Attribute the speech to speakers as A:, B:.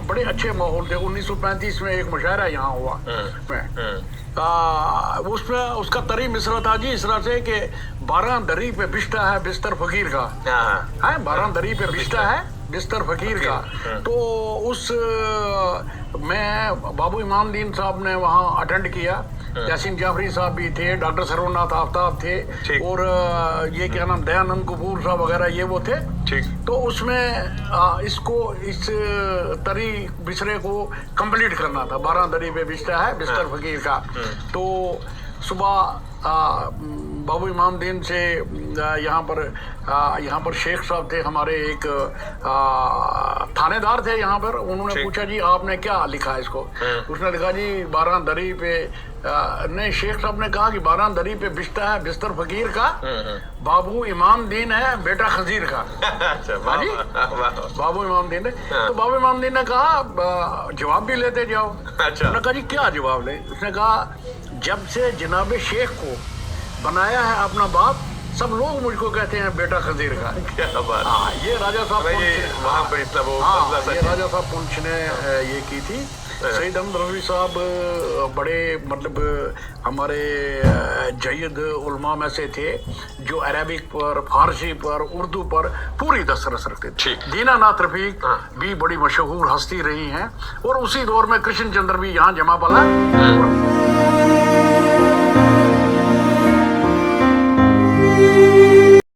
A: बड़े अच्छे माहौल थे। 1935 में एक मुशायरा यहाँ हुआ उसमें उसका तरी मिसरा था जी इस तरह से कि 12 दरी पे बिस्ता है बिस्तर फकीर का है, 12 दरी पे बिस्ता है बिस्तर फकीर का। तो उस मैं बाबू इमाम दीन साहब ने वहाँ अटेंड किया, यासीन जाफरी साहब भी थे, डॉक्टर सरवनाथ आफ्ताब थे और ये क्या नाम दयानंद कपूर साहब वगैरह ये वो थे। तो उसमें इसको इस तरी बिस्तरे को कंप्लीट करना था। 12 दरी पे बिस्तर है बिस्तर फकीर का। तो सुबह बाबू इमाम दीन से यहाँ पर शेख साहब थे हमारे, एक थानेदार थे यहाँ पर। उन्होंने पूछा जी आपने क्या लिखा है इसको? उसने लिखा जी 12 दरी पे नहीं, शेख साहब ने कहा कि 12 दरी पे बिस्तर है बिस्तर फकीर का, बाबू इमाम दीन है बेटा खजीर का। बाबू इमाम दीन है। तो बाबू इमाम दीन ने कहा जवाब भी लेते जाओ। उन्होंने कहा जी क्या जवाब ले? उसने कहा जब से जनाब शेख को बनाया है अपना बाप, सब लोग मुझको कहते हैं बेटा खजीर का।
B: क्या बात।
A: ये राजा साहब
B: वहाँ पर इतना वो
A: ये राजा साहब पुंछ ने ये की थी। सईद अहमद रफी साहब बड़े मतलब हमारे जयद उलमा में से थे जो अरबिक पर, फारसी पर, उर्दू पर पूरी दस्तरस रखते थे। दीनानाथ रफीक भी बड़ी मशहूर हस्ती रही हैं और उसी दौर में कृष्ण चंद्र भी यहाँ जमा पला।